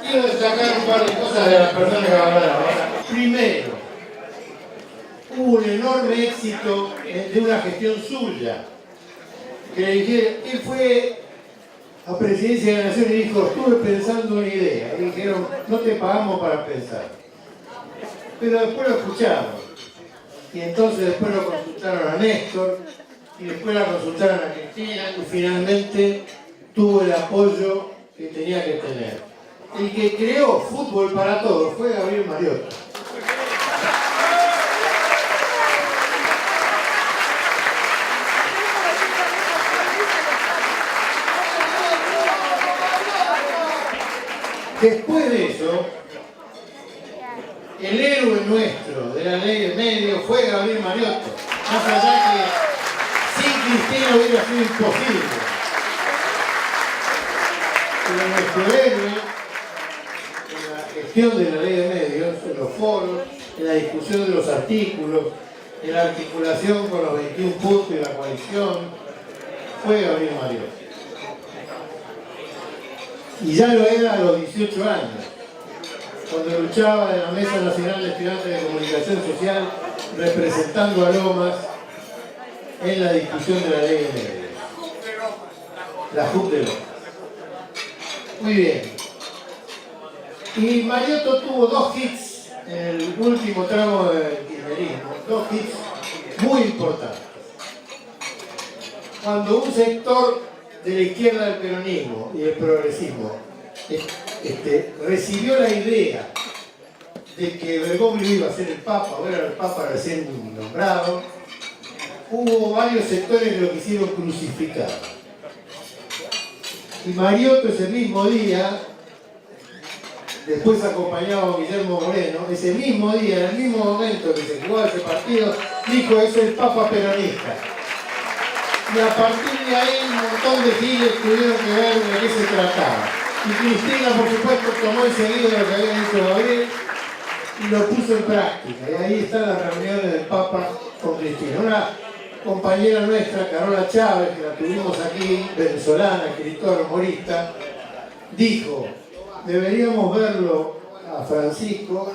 quiero destacar un par de cosas de las personas que van a hablar ahora. Primero, hubo un enorme éxito de una gestión suya. Él fue a Presidencia de la Nación y dijo, estuve pensando una idea. Y dijeron, no te pagamos para pensar. Pero después lo escucharon. Y entonces después lo consultaron a Néstor, y después la consultaron a Cristina, y finalmente tuvo el apoyo que tenía que tener. El que creó Fútbol para Todos fue Gabriel Mariotto. Después de eso, el héroe nuestro de la ley de medios fue Gabriel Mariotto. Más allá que sin Cristina hubiera sido imposible. Pero nuestro héroe, en la gestión de la ley de medios, en los foros, en la discusión de los artículos, en la articulación con los 21 puntos y la coalición, fue Gabriel Mariotto. Y ya lo era a los 18 años, cuando luchaba en la Mesa Nacional de Estudiantes de Comunicación Social, representando a Lomas en la discusión de la ley de medios. La JUP de Lomas. Muy bien. Y Mariotto tuvo dos hits en el último tramo del kirchnerismo, dos hits muy importantes. Cuando un sector de la izquierda del peronismo y del progresismo recibió la idea de que Bergoglio iba a ser el Papa, o era el Papa recién nombrado, hubo varios sectores que lo quisieron crucificar. Y Mariotto ese mismo día, después acompañado a Guillermo Moreno, ese mismo día, en el mismo momento que se jugaba ese partido, dijo, es el Papa peronista. Y a partir de ahí un montón de giles tuvieron que ver de qué se trataba. Y Cristina, por supuesto, tomó enseguida lo que había dicho Gabriel y lo puso en práctica. Y ahí están las reuniones del Papa con Cristina. Una compañera nuestra, Carola Chávez, que la tuvimos aquí, venezolana, escritora, humorista, dijo, deberíamos verlo a Francisco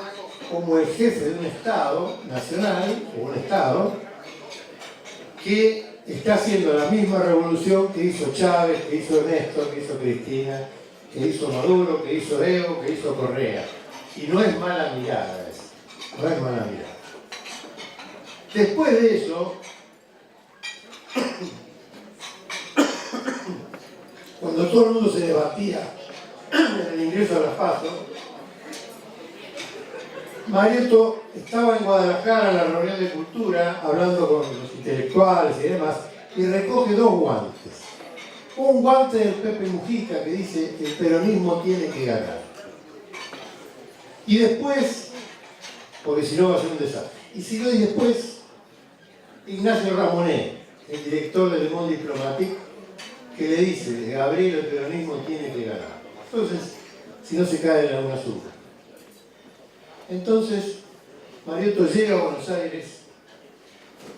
como el jefe de un Estado nacional, o un Estado, que está haciendo la misma revolución que hizo Chávez, que hizo Néstor, que hizo Cristina, que hizo Maduro, que hizo Evo, que hizo Correa. Y no es mala mirada eso, no es mala mirada. Después de eso, cuando todo el mundo se debatía en el ingreso a las PASO, Mariotto estaba en Guadalajara en la reunión de cultura, hablando con los intelectuales y demás, y recoge dos guantes. Un guante del Pepe Mujica que dice el peronismo tiene que ganar. Y después, porque si no va a ser un desastre, y después Ignacio Ramonet, el director de Le Monde Diplomatique, que le dice, Gabriel, el peronismo tiene que ganar. Entonces, si no se cae en la UNASUR. Entonces, Mariotto llega a Buenos Aires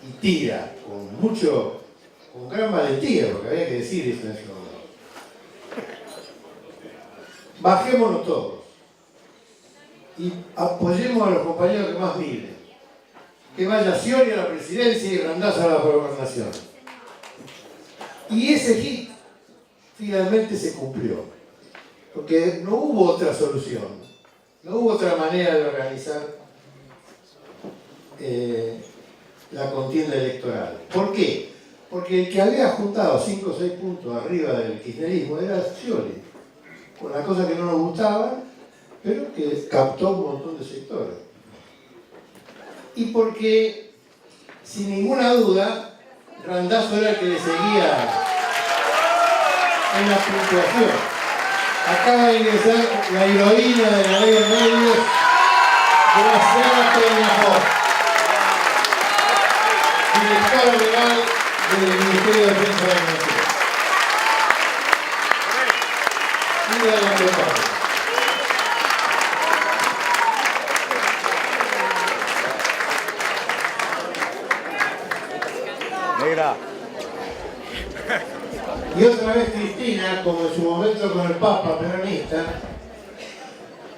y tira con gran valentía, porque había que decir eso en ese momento. Bajémonos todos y apoyemos a los compañeros que más miren. Que vaya Scioli a la presidencia y Randazzo a la gobernación. Y ese hit finalmente se cumplió, porque no hubo otra solución. No hubo otra manera de organizar la contienda electoral. ¿Por qué? Porque el que había juntado 5 o 6 puntos arriba del kirchnerismo era Scioli, con las cosas que no nos gustaban, pero que captó un montón de sectores. Y porque, sin ninguna duda, Randazzo era el que le seguía en la puntuación. Acaba de ingresar la heroína de la ley de medios, Graciela Peñafort, directora legal del Ministerio de Defensa de la Nación. Y de la República. Negra. Y otra vez Cristina, como en su momento con el Papa peronista,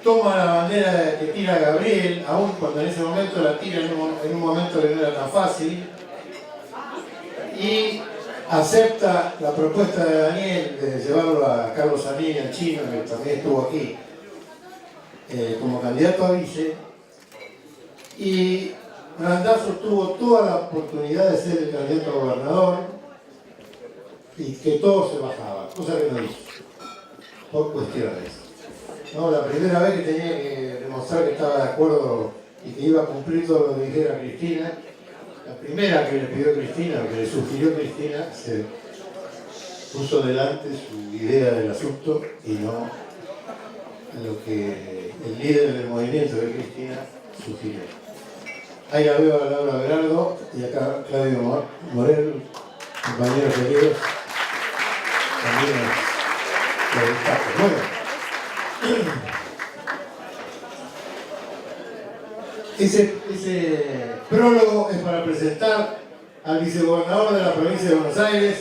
toma la bandera que tira Gabriel, aun cuando en ese momento la tira en un momento que no era tan fácil, y acepta la propuesta de Daniel de llevarlo a Carlos Sanín, al chino, que también estuvo aquí, como candidato a vice, y Randazzo tuvo toda la oportunidad de ser el candidato a gobernador y que todo se bajaba, cosa que no hizo, por cuestiones. No, la primera vez que tenía que demostrar que estaba de acuerdo y que iba a cumplir todo lo que dijera Cristina, la primera que le pidió Cristina, o que le sugirió Cristina, se puso delante su idea del asunto y no lo que el líder del movimiento de Cristina sugirió. Ahí la veo a Laura Berardo y acá Claudio Morel, compañeros queridos, también lo destaco. Bueno, ese prólogo es para presentar al vicegobernador de la provincia de Buenos Aires,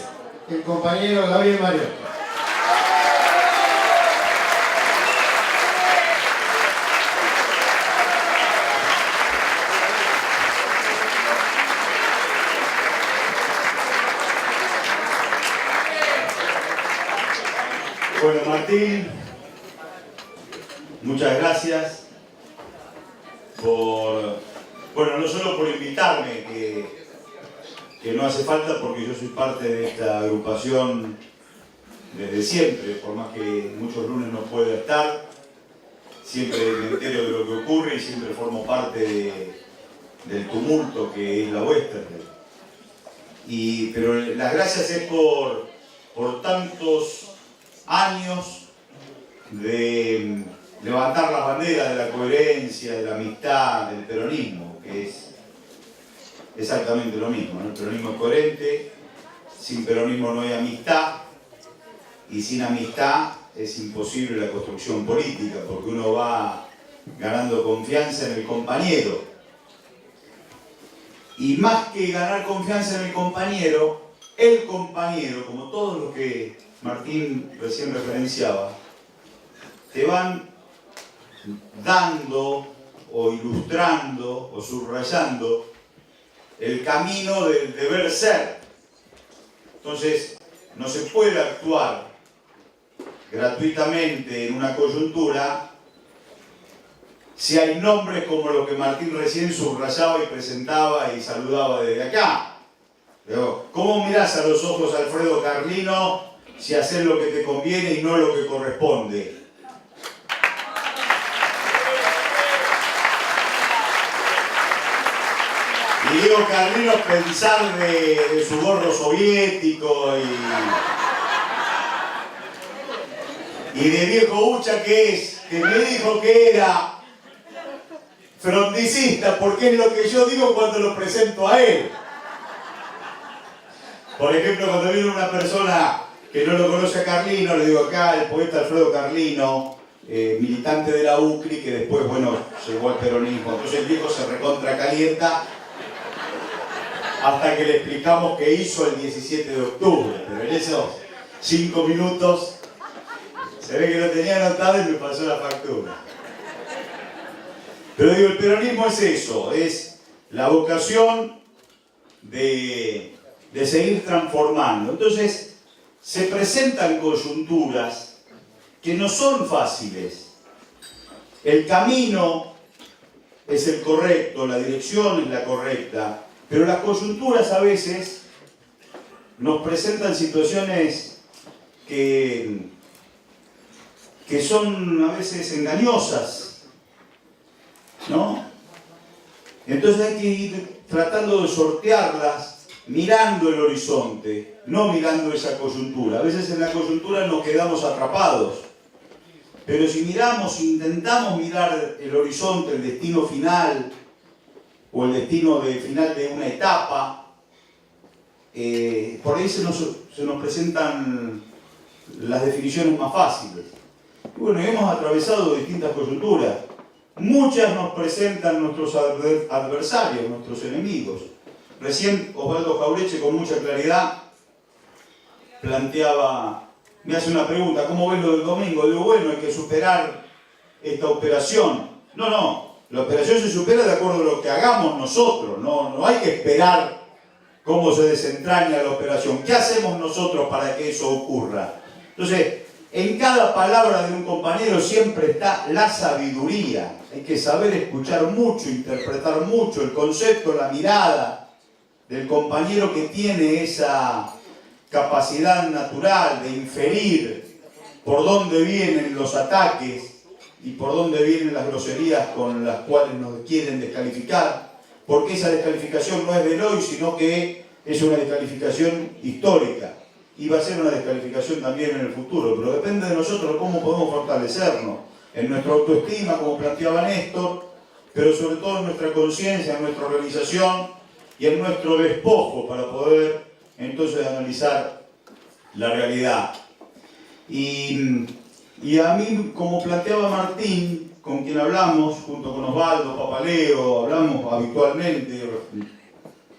el compañero Gabriel Mariotti. Bueno, Martín, muchas gracias por, bueno, no solo por invitarme, que no hace falta porque yo soy parte de esta agrupación desde siempre, por más que muchos lunes no pueda estar, siempre me entero de lo que ocurre y siempre formo parte del tumulto que es la Westerberg. Pero las gracias es por tantos años de levantar las banderas de la coherencia, de la amistad, del peronismo, que es exactamente lo mismo, ¿no? El peronismo es coherente, sin peronismo no hay amistad, y sin amistad es imposible la construcción política, porque uno va ganando confianza en el compañero. Y más que ganar confianza en el compañero, como todos los que Martín recién referenciaba, te van dando o ilustrando o subrayando el camino del deber ser. Entonces, no se puede actuar gratuitamente en una coyuntura si hay nombres como los que Martín recién subrayaba y presentaba y saludaba desde acá. ¿Cómo mirás a los ojos a Alfredo Carlino si haces lo que te conviene y no lo que corresponde? Y digo Carlino pensar de su gorro soviético y de viejo Ucha que me dijo que era fronticista, porque es lo que yo digo cuando lo presento a él. Por ejemplo, cuando viene una persona que no lo conoce a Carlino, le digo acá el poeta Alfredo Carlino, militante de la UCRI, que después, bueno, llegó al peronismo. Entonces el viejo se recontra calienta hasta que le explicamos qué hizo el 17 de octubre. Pero en esos 5 minutos se ve que lo tenía anotado y me pasó la factura. Pero digo, el peronismo es eso, es la vocación de seguir transformando. Entonces, se presentan coyunturas que no son fáciles. El camino es el correcto, la dirección es la correcta, pero las coyunturas a veces nos presentan situaciones que son a veces engañosas, ¿no? Entonces hay que ir tratando de sortearlas, mirando el horizonte, no mirando esa coyuntura. A veces en la coyuntura nos quedamos atrapados, pero si miramos, intentamos mirar el horizonte, el destino final, o el destino final de una etapa, por ahí se nos presentan las definiciones más fáciles. Y bueno, hemos atravesado distintas coyunturas. Muchas nos presentan nuestros adversarios, nuestros enemigos. Recién Osvaldo Jaureche con mucha claridad planteaba, me hace una pregunta, ¿cómo ves lo del domingo? Digo, bueno, hay que superar esta operación. No, la operación se supera de acuerdo a lo que hagamos nosotros, no hay que esperar cómo se desentraña la operación. ¿Qué hacemos nosotros para que eso ocurra? Entonces, en cada palabra de un compañero siempre está la sabiduría. Hay que saber escuchar mucho, interpretar mucho el concepto, la mirada del compañero que tiene esa capacidad natural de inferir por dónde vienen los ataques y por dónde vienen las groserías con las cuales nos quieren descalificar, porque esa descalificación no es del hoy, sino que es una descalificación histórica y va a ser una descalificación también en el futuro, pero depende de nosotros cómo podemos fortalecernos en nuestra autoestima, como planteaba Néstor, pero sobre todo en nuestra conciencia, en nuestra organización y en nuestro despojo para poder entonces analizar la realidad. Y a mí, como planteaba Martín, con quien hablamos, junto con Osvaldo, Papaleo, hablamos habitualmente,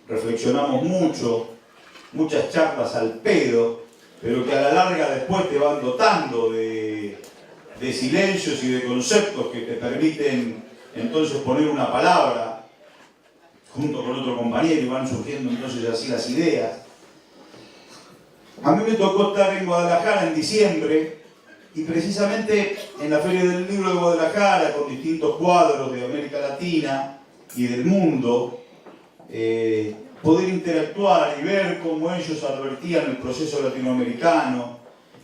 reflexionamos mucho, muchas charlas al pedo, pero que a la larga después te van dotando de silencios y de conceptos que te permiten entonces poner una palabra junto con otro compañero y van surgiendo entonces así las ideas. A mí me tocó estar en Guadalajara en diciembre y precisamente en la Feria del Libro de Guadalajara, con distintos cuadros de América Latina y del mundo, poder interactuar y ver cómo ellos advertían el proceso latinoamericano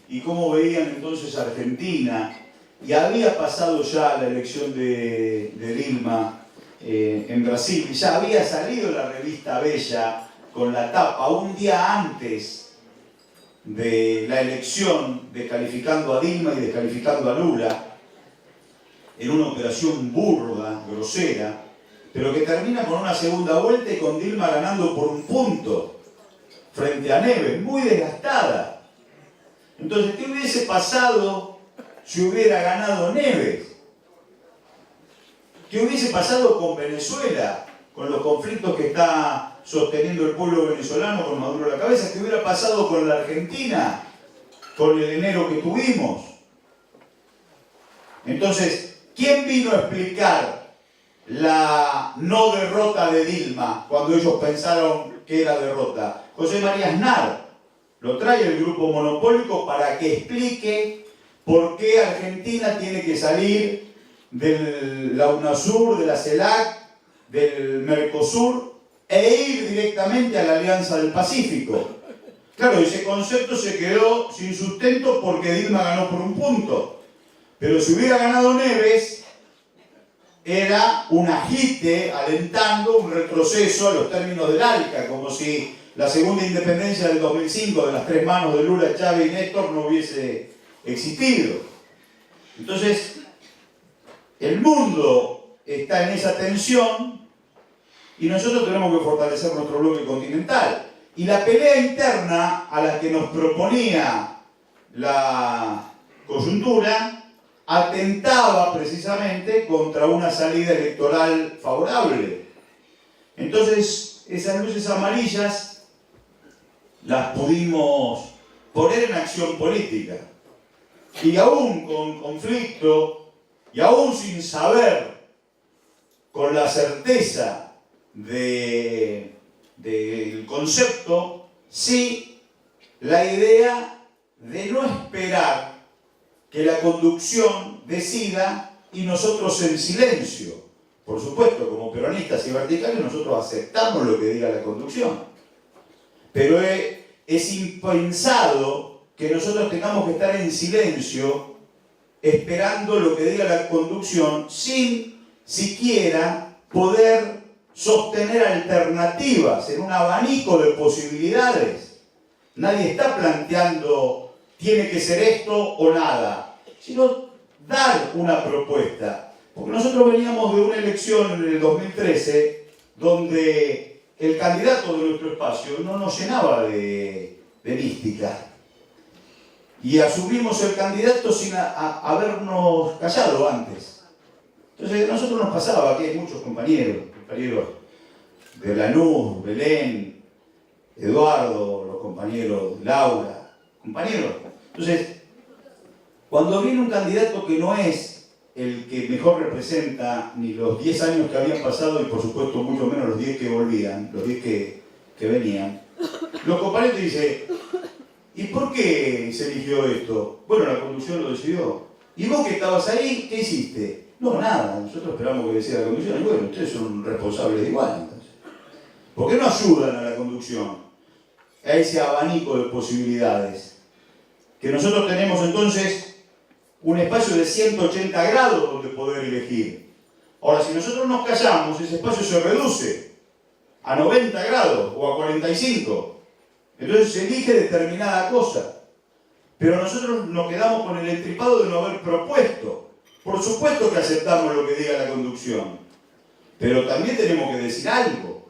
y cómo veían entonces a Argentina. Y había pasado ya la elección de Dilma en Brasil, y ya había salido la revista Bella con la tapa un día antes de la elección, descalificando a Dilma y descalificando a Lula, en una operación burda, grosera, pero que termina con una segunda vuelta y con Dilma ganando por un punto frente a Neves, muy desgastada. Entonces, ¿qué hubiese pasado si hubiera ganado Neves? ¿Qué hubiese pasado con Venezuela, con los conflictos que está sosteniendo el pueblo venezolano con Maduro a la cabeza? ¿Qué hubiera pasado con la Argentina, con el enero que tuvimos? Entonces, ¿quién vino a explicar la no derrota de Dilma cuando ellos pensaron que era derrota? José María Aznar lo trae el grupo monopólico para que explique por qué Argentina tiene que salir de la UNASUR, de la CELAC, del Mercosur e ir directamente a la Alianza del Pacífico. Claro, ese concepto se quedó sin sustento porque Dilma ganó por un punto. Pero si hubiera ganado Neves, era un agite alentando un retroceso a los términos del ALCA, como si la segunda independencia del 2005 de las tres manos de Lula, Chávez y Néstor no hubiese existido. Entonces, el mundo está en esa tensión y nosotros tenemos que fortalecer nuestro bloque continental. Y la pelea interna a la que nos proponía la coyuntura atentaba precisamente contra una salida electoral favorable. Entonces, esas luces amarillas las pudimos poner en acción política. Y aún con conflicto, y aún sin saber, con la certeza del concepto, sí la idea de no esperar que la conducción decida y nosotros en silencio. Por supuesto, como peronistas y verticales, nosotros aceptamos lo que diga la conducción. Pero es impensado que nosotros tengamos que estar en silencio esperando lo que diga la conducción sin siquiera poder sostener alternativas en un abanico de posibilidades. Nadie está planteando tiene que ser esto o nada, sino dar una propuesta. Porque nosotros veníamos de una elección en el 2013 donde el candidato de nuestro espacio no nos llenaba de mística. Y asumimos el candidato sin habernos callado antes. Entonces a nosotros nos pasaba, que hay muchos compañeros de Lanús, Belén, Eduardo, los compañeros Laura, compañeros. Entonces, cuando viene un candidato que no es el que mejor representa ni los 10 años que habían pasado y por supuesto mucho menos los 10 que volvían, los 10 que venían. Lo compara y te dice, ¿y por qué se eligió esto? Bueno, la conducción lo decidió. ¿Y vos que estabas ahí, qué hiciste? No, nada, nosotros esperamos que decida la conducción. Y bueno, ustedes son responsables de igual, entonces. ¿Por qué no ayudan a la conducción? A ese abanico de posibilidades. Que nosotros tenemos entonces un espacio de 180 grados donde poder elegir. Ahora, si nosotros nos callamos, ese espacio se reduce a 90 grados o a 45. Entonces se elige determinada cosa. Pero nosotros nos quedamos con el entripado de no haber propuesto. Por supuesto que aceptamos lo que diga la conducción. Pero también tenemos que decir algo.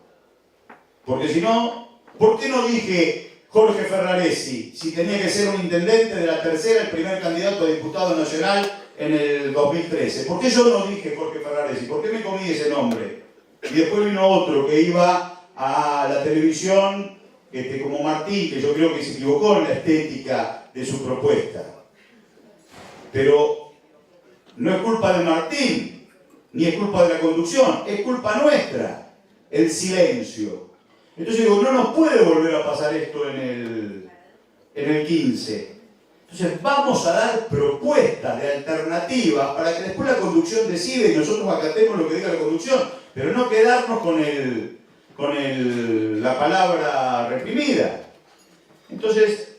Porque si no, ¿por qué no dije Jorge Ferraresi, si tenía que ser un intendente de la tercera, el primer candidato a diputado nacional en el 2013? ¿Por qué yo no dije Jorge Ferraresi? ¿Por qué me comí ese nombre? Y después vino otro que iba a la televisión como Martín, que yo creo que se equivocó en la estética de su propuesta. Pero no es culpa de Martín, ni es culpa de la conducción, es culpa nuestra, el silencio. Entonces digo, no nos puede volver a pasar esto en el 15. Entonces vamos a dar propuestas de alternativas para que después la conducción decida y nosotros acatemos lo que diga la conducción, pero no quedarnos con la palabra reprimida. Entonces,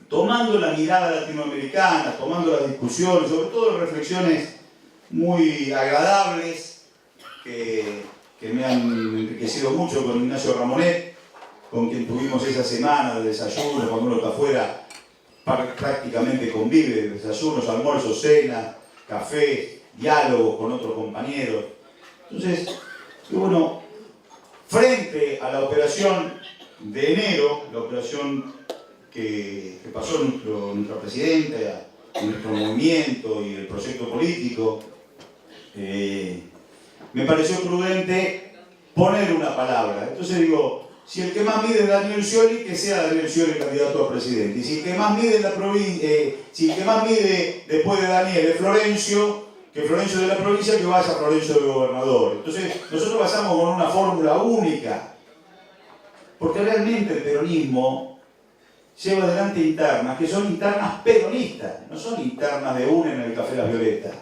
tomando la mirada latinoamericana, tomando las discusiones, sobre todo reflexiones muy agradables que me han enriquecido mucho con Ignacio Ramonet, con quien tuvimos esa semana de desayuno, cuando uno está afuera, prácticamente convive, desayunos, almuerzos, cenas, café, diálogos con otros compañeros. Entonces, bueno, frente a la operación de enero, la operación que pasó nuestra presidenta, nuestro movimiento y el proyecto político, me pareció prudente poner una palabra. Entonces digo, si el que más mide es Daniel Scioli, que sea Daniel Scioli candidato a presidente. Y si el que más mide en la provincia, si el que más mide después de Daniel es Florencio, que Florencio de la provincia, que vaya Florencio de gobernador. Entonces nosotros pasamos con una fórmula única. Porque realmente el peronismo lleva adelante internas, que son internas peronistas, no son internas de una en el Café Las Violetas.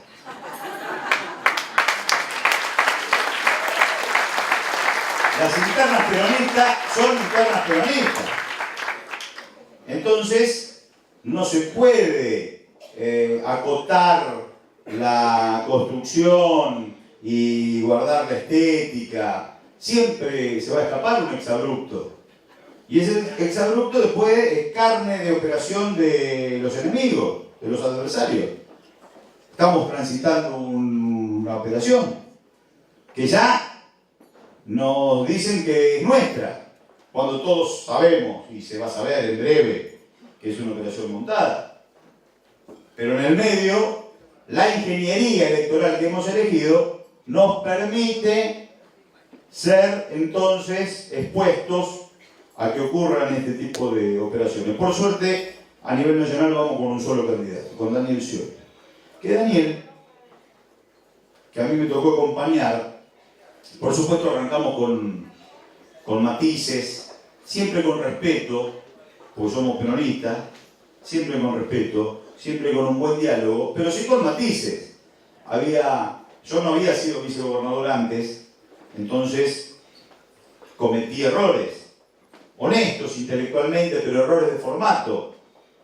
Las internas peronistas son internas peronistas. Entonces, no se puede acotar la construcción y guardar la estética. Siempre se va a escapar un exabrupto. Y ese exabrupto después es carne de operación de los enemigos, de los adversarios. Estamos transitando una operación que ya nos dicen que es nuestra, cuando todos sabemos, y se va a saber en breve, que es una operación montada. Pero en el medio, la ingeniería electoral que hemos elegido nos permite ser entonces expuestos a que ocurran este tipo de operaciones. Por suerte, a nivel nacional vamos con un solo candidato, con Daniel Scioli. Que Daniel, que a mí me tocó acompañar, por supuesto arrancamos con matices, siempre con respeto, porque somos peronistas, siempre con respeto, siempre con un buen diálogo, pero sí con matices. Yo no había sido vicegobernador antes, entonces cometí errores, honestos intelectualmente, pero errores de formato.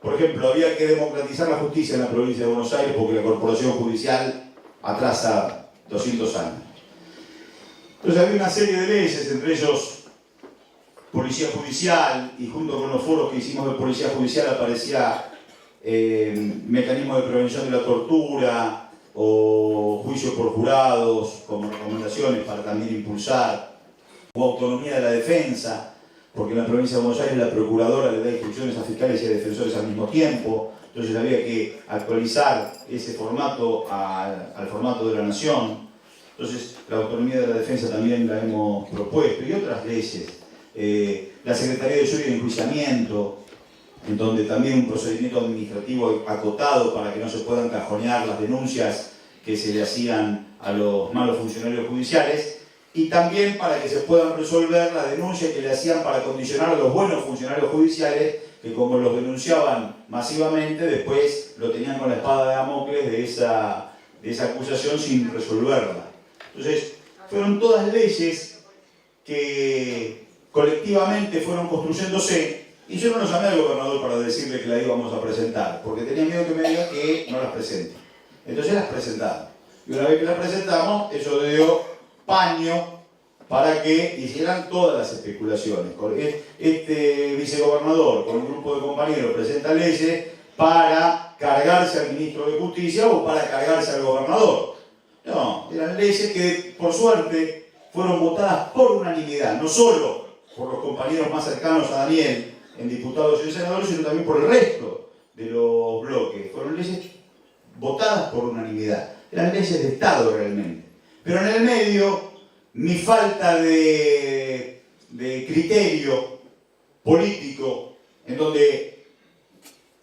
Por ejemplo, había que democratizar la justicia en la provincia de Buenos Aires porque la corporación judicial atrasa 200 años. Entonces había una serie de leyes, entre ellos policía judicial, y junto con los foros que hicimos de policía judicial aparecía mecanismo de prevención de la tortura o juicio por jurados como recomendaciones para también impulsar, o autonomía de la defensa, porque en la provincia de Buenos Aires la procuradora le da instrucciones a fiscales y a defensores al mismo tiempo, entonces había que actualizar ese formato al formato de la nación. Entonces la autonomía de la defensa también la hemos propuesto, y otras leyes. La Secretaría de Justicia y Enjuiciamiento, en donde también un procedimiento administrativo acotado para que no se puedan cajonear las denuncias que se le hacían a los malos funcionarios judiciales, y también para que se puedan resolver las denuncias que le hacían para condicionar a los buenos funcionarios judiciales, que como los denunciaban masivamente, después lo tenían con la espada de Damocles de esa acusación sin resolverla. Entonces, fueron todas leyes que colectivamente fueron construyéndose, y yo no lo llamé al gobernador para decirle que la íbamos a presentar, porque tenía miedo que me diga que no las presente. Entonces las presentamos. Y una vez que las presentamos, eso dio paño para que hicieran todas las especulaciones. Este vicegobernador con un grupo de compañeros presenta leyes para cargarse al ministro de Justicia o para cargarse al gobernador. No, eran leyes que por suerte fueron votadas por unanimidad, no solo por los compañeros más cercanos a Daniel en diputados y en senadores, sino también por el resto de los bloques. Fueron leyes votadas por unanimidad. Eran leyes de Estado realmente. Pero en el medio, mi falta de criterio político, en donde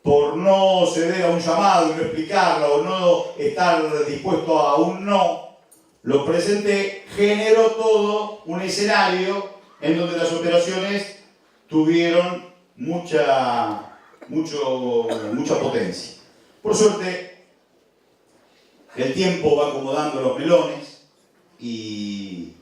por no ceder a un llamado y no explicarlo, o no estar dispuesto a un no, lo presenté, generó todo un escenario en donde las operaciones tuvieron mucha potencia. Por suerte, el tiempo va acomodando los melones y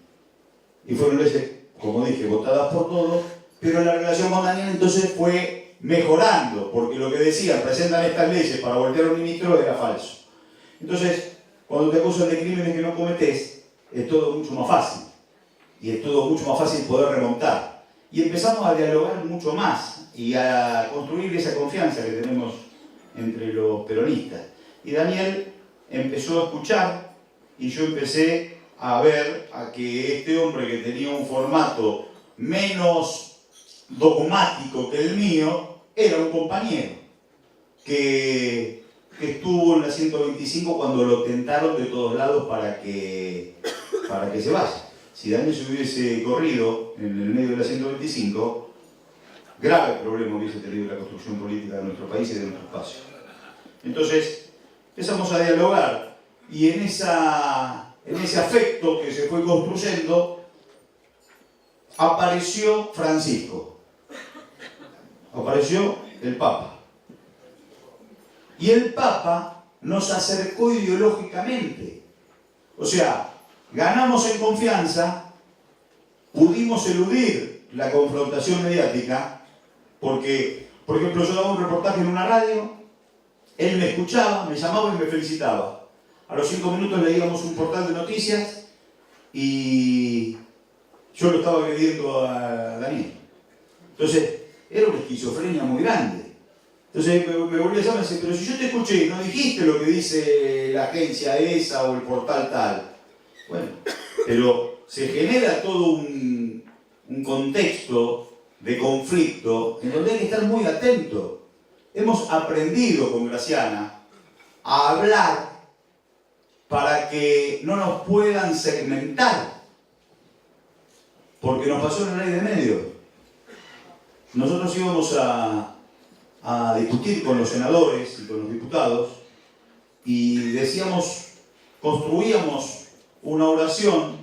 fueron leyes, como dije, votadas por todos, pero la relación con Daniel entonces fue mejorando, porque lo que decían, presentan estas leyes para voltear a un ministro, era falso. Entonces, cuando te acusan de crímenes que no cometés, es todo mucho más fácil, y es todo mucho más fácil poder remontar. Y empezamos a dialogar mucho más, y a construir esa confianza que tenemos entre los peronistas. Y Daniel empezó a escuchar, y yo empecé a ver a que este hombre que tenía un formato menos dogmático que el mío, era un compañero que estuvo en la 125 cuando lo tentaron de todos lados para que se vaya. Si Daniel se hubiese corrido en el medio de la 125, grave problema hubiese tenido la construcción política de nuestro país y de nuestro espacio. Entonces, empezamos a dialogar, y en ese afecto que se fue construyendo, apareció Francisco, apareció el Papa. Y el Papa nos acercó ideológicamente. O sea, ganamos en confianza, pudimos eludir la confrontación mediática, porque, por ejemplo, yo daba un reportaje en una radio, él me escuchaba, me llamaba y me felicitaba. A los 5 minutos leíamos un portal de noticias y yo lo estaba agrediendo a Daniel. Entonces, era una esquizofrenia muy grande. Entonces me volví a llamar y me decía, pero si yo te escuché, no dijiste lo que dice la agencia esa o el portal tal. Bueno, pero se genera todo un contexto de conflicto en donde hay que estar muy atento. Hemos aprendido con Graciana a hablar para que no nos puedan segmentar, porque nos pasó en la ley de medios. Nosotros íbamos a discutir con los senadores y con los diputados y decíamos, construíamos una oración,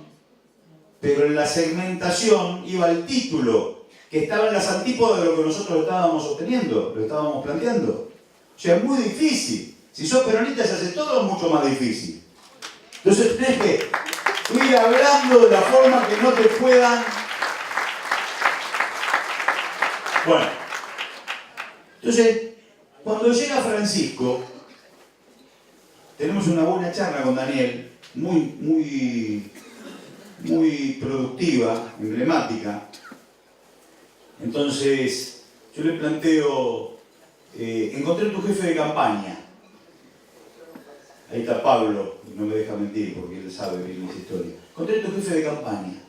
pero en la segmentación iba el título, que estaba en las antípodas de lo que nosotros estábamos sosteniendo, lo estábamos planteando. O sea, es muy difícil. Si sos peronista se hace todo mucho más difícil. Entonces tenés que ir hablando de la forma que no te puedan... Bueno, entonces, cuando llega Francisco, tenemos una buena charla con Daniel, muy productiva, emblemática. Entonces, yo le planteo, encontré tu jefe de campaña. Ahí está Pablo, no me deja mentir porque él sabe bien esa historia. Encontré tu jefe de campaña.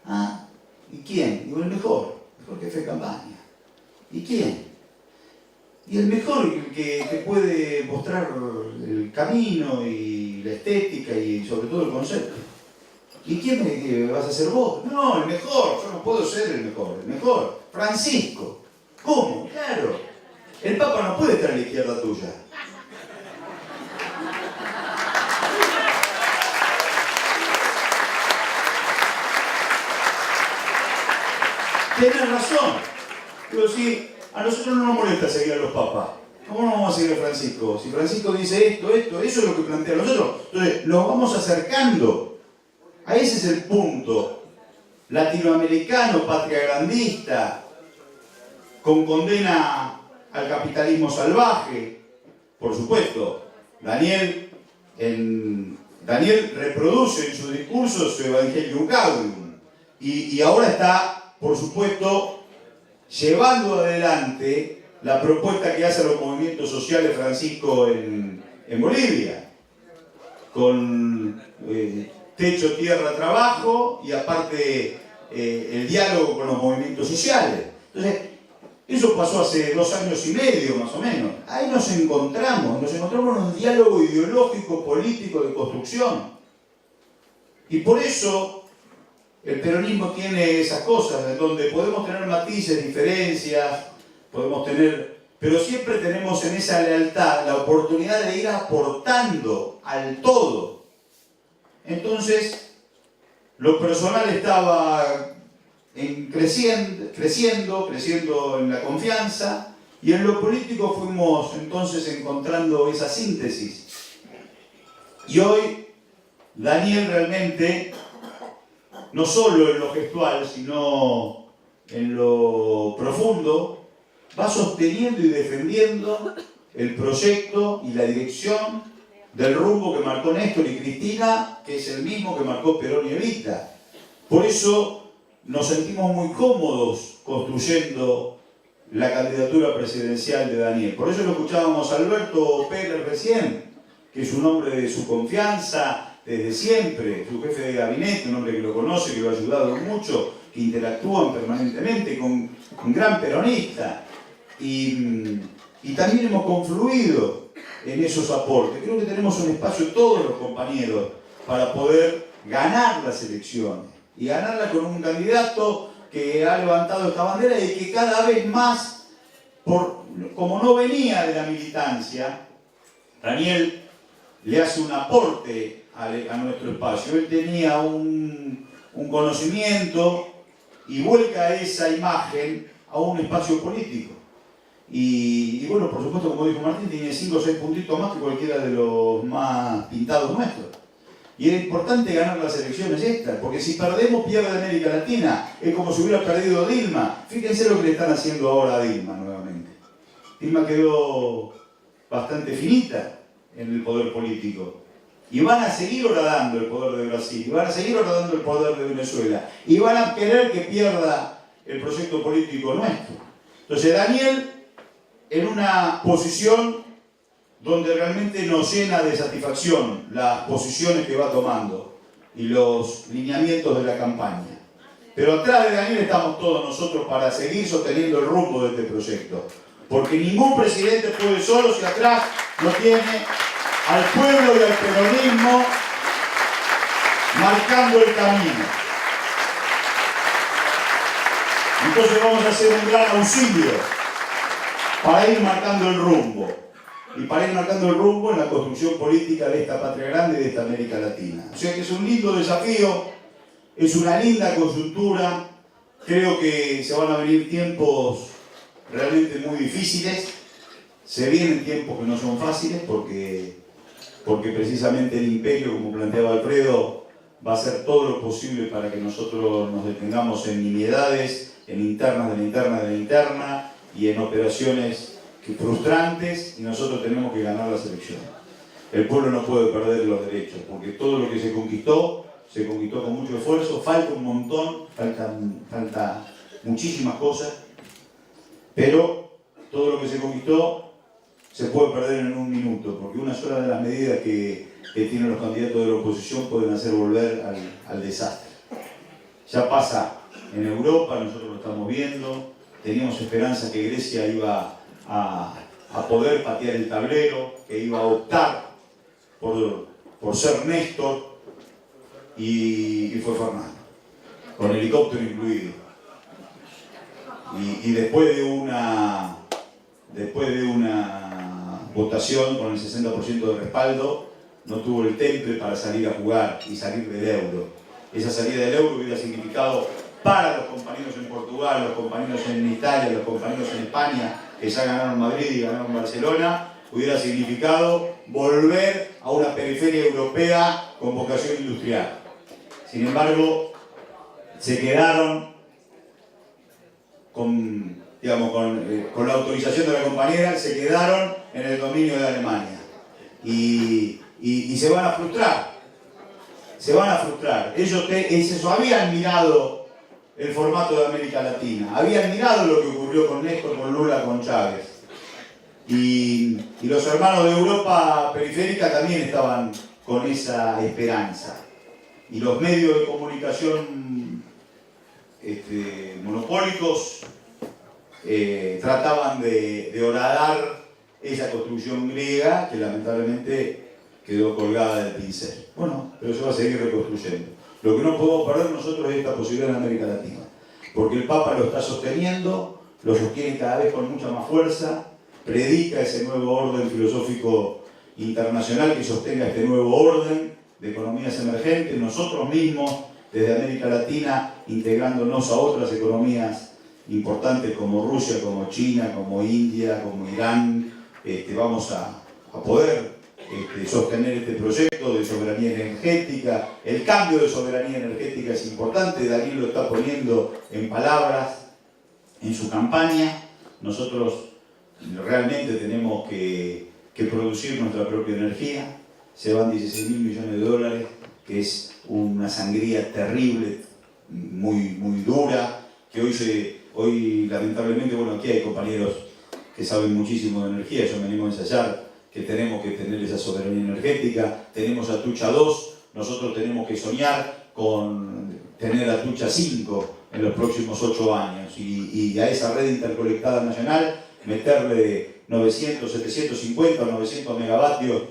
Ah, ¿y quién? Digo, el mejor jefe de campaña. ¿Y quién? Y el mejor, que te puede mostrar el camino y la estética y sobre todo el concepto. ¿Y quién vas a ser vos? No, el mejor, yo no puedo ser el mejor, Francisco. ¿Cómo? Claro, el Papa no puede estar a la izquierda tuya. tenés razón. Pero si a nosotros no nos molesta seguir a los papas, ¿cómo no vamos a seguir a Francisco? Si Francisco dice esto, eso es lo que plantea nosotros. Entonces, nos vamos acercando. A ese es el punto. Latinoamericano, patriagrandista, con condena al capitalismo salvaje. Por supuesto, Daniel reproduce en su discurso su Evangelium Gaudium. Y ahora está, por supuesto, llevando adelante la propuesta que hace a los movimientos sociales Francisco en Bolivia, con techo, tierra, trabajo y aparte el diálogo con los movimientos sociales. Entonces, eso pasó hace 2 años y medio más o menos. Ahí nos encontramos en un diálogo ideológico, político, de construcción. Y por eso el peronismo tiene esas cosas, en donde podemos tener matices, diferencias, pero siempre tenemos en esa lealtad la oportunidad de ir aportando al todo. Entonces, lo personal estaba creciendo en la confianza, y en lo político fuimos entonces encontrando esa síntesis. Y hoy, Daniel realmente, no solo en lo gestual, sino en lo profundo, va sosteniendo y defendiendo el proyecto y la dirección del rumbo que marcó Néstor y Cristina, que es el mismo que marcó Perón y Evita. Por eso nos sentimos muy cómodos construyendo la candidatura presidencial de Daniel. Por eso lo escuchábamos a Alberto Pérez recién, que es un hombre de su confianza desde siempre, su jefe de gabinete, un hombre que lo conoce, que lo ha ayudado mucho, que interactúan permanentemente con un gran peronista. Y también hemos confluido en esos aportes. Creo que tenemos un espacio todos los compañeros para poder ganar las elecciones y ganarla con un candidato que ha levantado esta bandera y que cada vez más, como no venía de la militancia, Daniel le hace un aporte a nuestro espacio. Él tenía un conocimiento y vuelca esa imagen a un espacio político. Y bueno, por supuesto, como dijo Martín, tiene 5 o 6 puntitos más que cualquiera de los más pintados nuestros. Y era importante ganar las elecciones estas, porque si perdemos, pierde América Latina. Es como si hubiera perdido Dilma. Fíjense lo que le están haciendo ahora a Dilma nuevamente. Dilma quedó bastante finita en el poder político. Y van a seguir horadando el poder de Brasil, y van a seguir horadando el poder de Venezuela, y van a querer que pierda el proyecto político nuestro. Entonces, Daniel, en una posición donde realmente nos llena de satisfacción las posiciones que va tomando y los lineamientos de la campaña. Pero atrás de Daniel estamos todos nosotros para seguir sosteniendo el rumbo de este proyecto. Porque ningún presidente puede solo si atrás no tiene al pueblo y al peronismo marcando el camino. Entonces vamos a hacer un gran auxilio para ir marcando el rumbo. Y para ir marcando el rumbo en la construcción política de esta patria grande y de esta América Latina. O sea que es un lindo desafío, es una linda coyuntura. Creo que se van a venir tiempos realmente muy difíciles. Se vienen tiempos que no son fáciles porque precisamente el imperio, como planteaba Alfredo, va a hacer todo lo posible para que nosotros nos detengamos en nimiedades, en internas de la interna y en operaciones frustrantes, y nosotros tenemos que ganar las elecciones. El pueblo no puede perder los derechos, porque todo lo que se conquistó con mucho esfuerzo. Falta un montón, falta muchísimas cosas, pero todo lo que se conquistó se puede perder en un minuto, porque una sola de las medidas que tienen los candidatos de la oposición pueden hacer volver al desastre. Ya pasa en Europa, nosotros lo estamos viendo. Teníamos esperanza que Grecia iba a poder patear el tablero, que iba a optar por ser Néstor, y fue Fernando, con helicóptero incluido. Y después de una votación con el 60% de respaldo, no tuvo el temple para salir a jugar y salir del euro. Esa salida del euro hubiera significado para los compañeros en Portugal, los compañeros en Italia, los compañeros en España, que ya ganaron Madrid y ganaron Barcelona, hubiera significado volver a una periferia europea con vocación industrial. Sin embargo, se quedaron con la autorización de la compañera, se quedaron en el dominio de Alemania. Y se van a frustrar. Se van a frustrar. Ellos habían mirado el formato de América Latina, habían mirado lo que ocurrió con Néstor, con Lula, con Chávez. Y los hermanos de Europa periférica también estaban con esa esperanza. Y los medios de comunicación monopólicos trataban de horadar esa construcción griega que lamentablemente quedó colgada del pincel. Bueno, pero se va a seguir reconstruyendo. Lo que no podemos perder nosotros es esta posibilidad en América Latina, porque el Papa lo está sosteniendo, lo sostiene cada vez con mucha más fuerza, predica ese nuevo orden filosófico internacional que sostenga este nuevo orden de economías emergentes, nosotros mismos desde América Latina integrándonos a otras economías importantes como Rusia, como China, como India, como Irán, vamos a poder sostener este proyecto de soberanía energética. El cambio de soberanía energética es importante, Daniel lo está poniendo en palabras en su campaña. Nosotros realmente tenemos que producir nuestra propia energía. Se van 16.000 millones de dólares, que es una sangría terrible, muy dura, que hoy lamentablemente, bueno, aquí hay compañeros que saben muchísimo de energía, yo me animo a ensayar que tenemos que tener esa soberanía energética. Tenemos Atucha 2, nosotros tenemos que soñar con tener Atucha 5 en los próximos 8 años y a esa red interconectada nacional meterle 900, 750 o 900 megavatios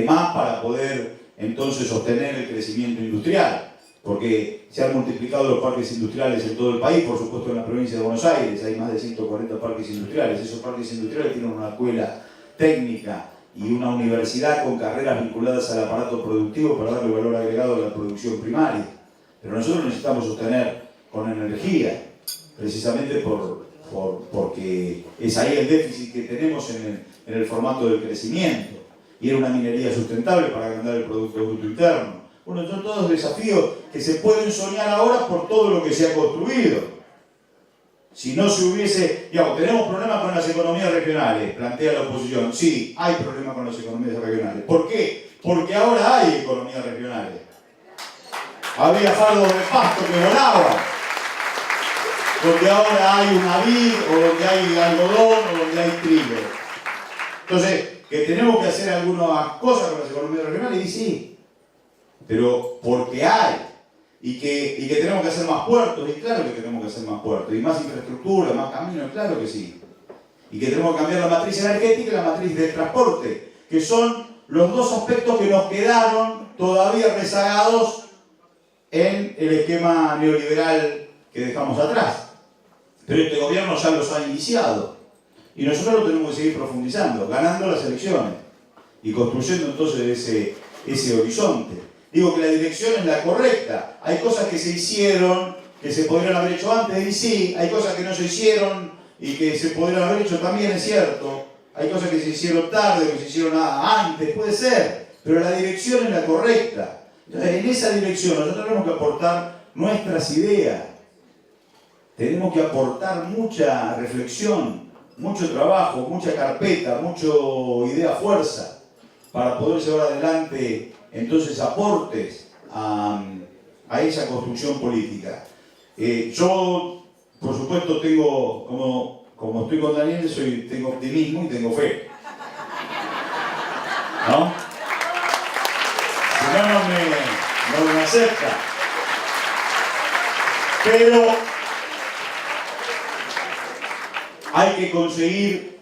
más para poder entonces sostener el crecimiento industrial, porque se han multiplicado los parques industriales en todo el país, por supuesto en la provincia de Buenos Aires hay más de 140 parques industriales. Esos parques industriales tienen una escuela técnica y una universidad con carreras vinculadas al aparato productivo para darle valor agregado a la producción primaria. Pero nosotros necesitamos sostener con energía, precisamente porque es ahí el déficit que tenemos en el formato del crecimiento. Y era una minería sustentable para agrandar el Producto Bruto Interno. Bueno, son todos desafíos que se pueden soñar ahora por todo lo que se ha construido. Si no se hubiese... tenemos problemas con las economías regionales, plantea la oposición. Sí, hay problemas con las economías regionales. ¿Por qué? Porque ahora hay economías regionales. Había fardos de pasto que volaban. Donde ahora hay una vid, o donde hay algodón, o donde hay trigo. Entonces, que tenemos que hacer algunas cosas con las economías regionales, y sí, pero porque hay, y que tenemos que hacer más puertos, y claro que tenemos que hacer más puertos, y más infraestructura, más caminos, claro que sí, y que tenemos que cambiar la matriz energética y la matriz del transporte, que son los dos aspectos que nos quedaron todavía rezagados en el esquema neoliberal que dejamos atrás. Pero este gobierno ya los ha iniciado. Y nosotros lo tenemos que seguir profundizando, ganando las elecciones y construyendo entonces ese horizonte. Digo que la dirección es la correcta. Hay cosas que se hicieron, que se podrían haber hecho antes, y sí. Hay cosas que no se hicieron y que se podrían haber hecho también, es cierto. Hay cosas que se hicieron tarde, que se hicieron antes, puede ser. Pero la dirección es la correcta. Entonces, en esa dirección nosotros tenemos que aportar nuestras ideas. Tenemos que aportar mucha reflexión, mucho trabajo, mucha carpeta, mucho idea-fuerza para poder llevar adelante entonces aportes a esa construcción política. Yo, por supuesto, tengo, como estoy con Daniel, tengo optimismo y tengo fe. ¿No? Si no me acepta. Pero hay que conseguir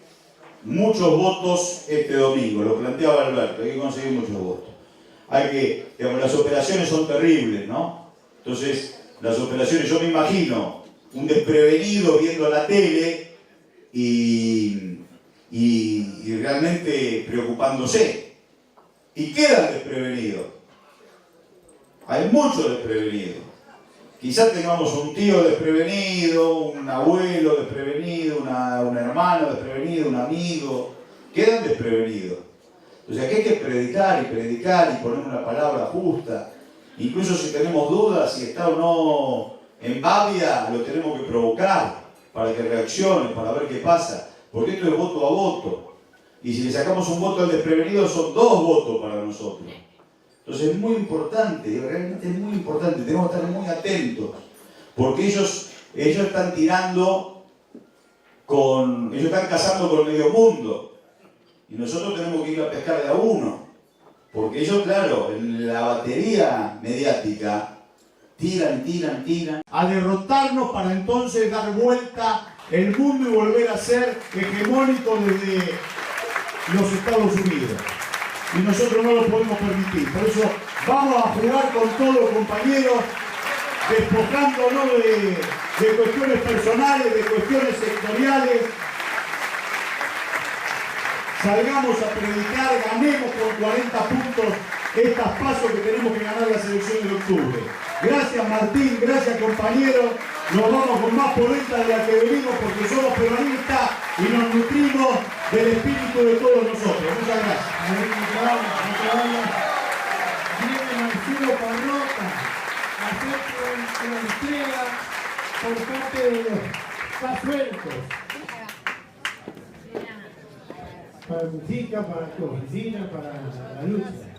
muchos votos este domingo, lo planteaba Alberto, hay que conseguir muchos votos. Las operaciones son terribles, ¿no? Entonces, las operaciones, yo me imagino un desprevenido viendo la tele y realmente preocupándose. Y quedan desprevenidos. Hay muchos desprevenidos. Quizás tengamos un tío desprevenido, un abuelo desprevenido, un hermano desprevenido, un amigo, quedan desprevenidos. O sea que hay que predicar y poner una palabra justa. Incluso si tenemos dudas si está o no en babia, lo tenemos que provocar para que reaccione, para ver qué pasa. Porque esto es voto a voto. Y si le sacamos un voto al desprevenido, son 2 votos para nosotros. Entonces es muy importante, realmente es muy importante, tenemos que estar muy atentos, porque ellos están tirando ellos están cazando con medio mundo, y nosotros tenemos que ir a pescar de a uno, porque ellos, claro, en la batería mediática, tiran, a derrotarnos para entonces dar vuelta el mundo y volver a ser hegemónico desde los Estados Unidos. Y nosotros no lo podemos permitir. Por eso vamos a jugar con todos, compañeros, despojándonos de cuestiones personales, de cuestiones sectoriales. Salgamos a predicar, ganemos con 40 puntos estas pasos que tenemos que ganar las elecciones de octubre. Gracias Martín, gracias compañeros. Nos vamos con más polenta de la que venimos porque somos peronistas y nos nutrimos del espíritu de todos nosotros. Muchas gracias. Viene Marcelo Parrota a hacer una entrega por parte de los pasueltos. Para música, para tu oficina, para la lucha.